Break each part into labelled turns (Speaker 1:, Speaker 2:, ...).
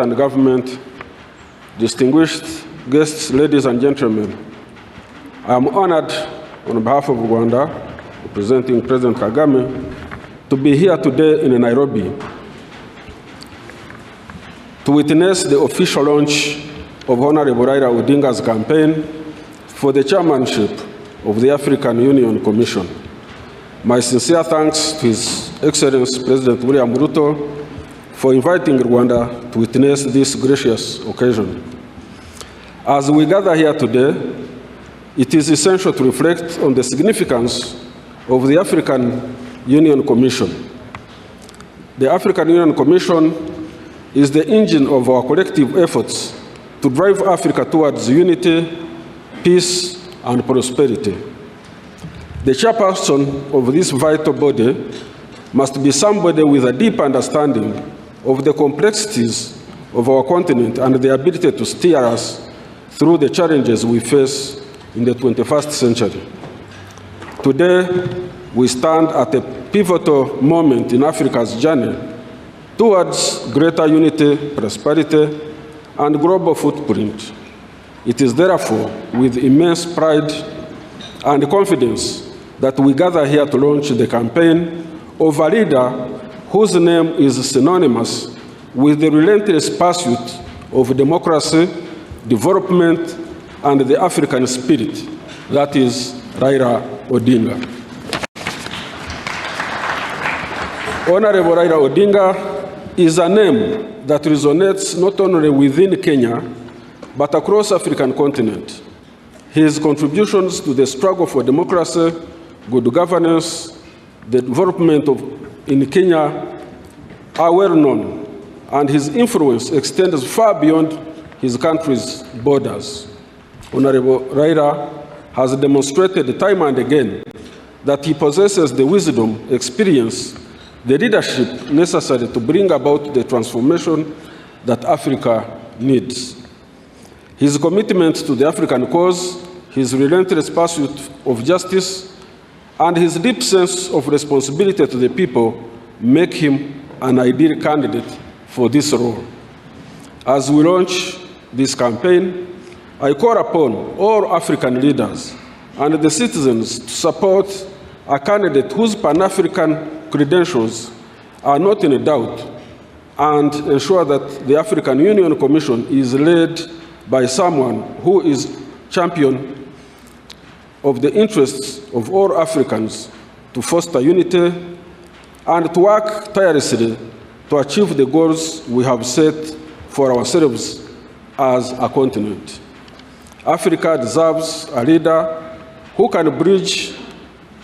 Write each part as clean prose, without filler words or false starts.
Speaker 1: and government, distinguished guests, ladies and gentlemen, I am honored on behalf of Rwanda, representing President Kagame, to be here today in Nairobi to witness the official launch of Honorable Raila Odinga's campaign for the chairmanship of the African Union Commission. My sincere thanks to His Excellency President William Ruto for inviting Rwanda to witness this gracious occasion. As we gather here today, it is essential to reflect on the significance of the African Union Commission. The African Union Commission is the engine of our collective efforts to drive Africa towards unity, peace, and prosperity. The chairperson of this vital body must be somebody with a deep understanding of the complexities of our continent and the ability to steer us through the challenges we face in the 21st century. Today, we stand at a pivotal moment in Africa's journey towards greater unity, prosperity, and global footprint. It is therefore with immense pride and confidence that we gather here to launch the campaign of a leader whose name is synonymous with the relentless pursuit of democracy, development, and the African spirit, that is Raila Odinga. Honorable Raila Odinga is a name that resonates not only within Kenya, but across the African continent. His contributions to the struggle for democracy, good governance, the development in Kenya are well known, and his influence extends far beyond his country's borders. Honorable Raila has demonstrated time and again that he possesses the wisdom, experience, the leadership necessary to bring about the transformation that Africa needs. His commitment to the African cause, his relentless pursuit of justice, and his deep sense of responsibility to the people make him an ideal candidate for this role. As we launch this campaign, I call upon all African leaders and the citizens to support a candidate whose Pan-African credentials are not in doubt, and ensure that the African Union Commission is led by someone who is champion of the interests of all Africans to foster unity and to work tirelessly to achieve the goals we have set for ourselves as a continent. Africa deserves a leader who can bridge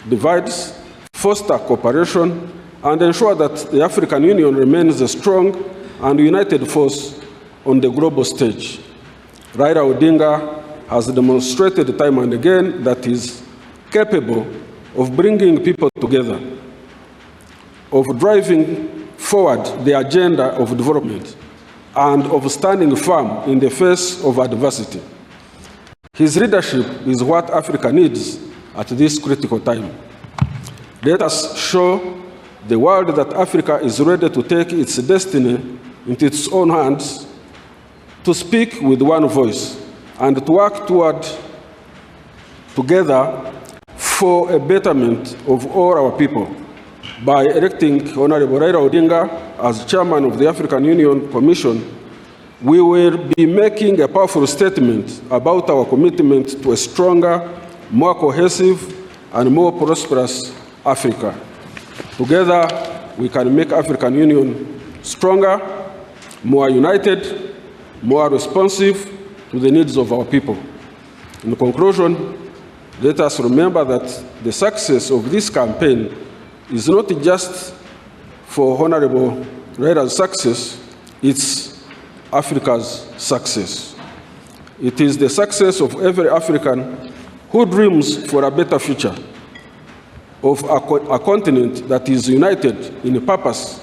Speaker 1: divides, foster cooperation, and ensure that the African Union remains a strong and united force on the global stage. Raila Odinga has demonstrated time and again that he is capable of bringing people together, of driving forward the agenda of development, and of standing firm in the face of adversity. His leadership is what Africa needs at this critical time. Let us show the world that Africa is ready to take its destiny into its own hands, to speak with one voice, and to work together for a betterment of all our people. By electing Honorable Raila Odinga as chairman of the African Union Commission, we will be making a powerful statement about our commitment to a stronger, more cohesive, and more prosperous Africa. Together, we can make African Union stronger, more united, more responsive to the needs of our people. In conclusion, let us remember that the success of this campaign is not just for Honorable Raila's success, it's Africa's success. It is the success of every African who dreams for a better future, of a continent that is united in purpose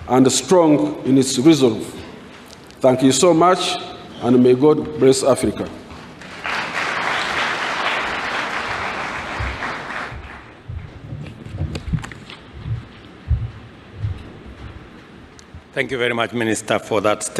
Speaker 1: and strong in its resolve. Thank you so much, and may God bless Africa.
Speaker 2: Thank you very much, Minister, for that statement.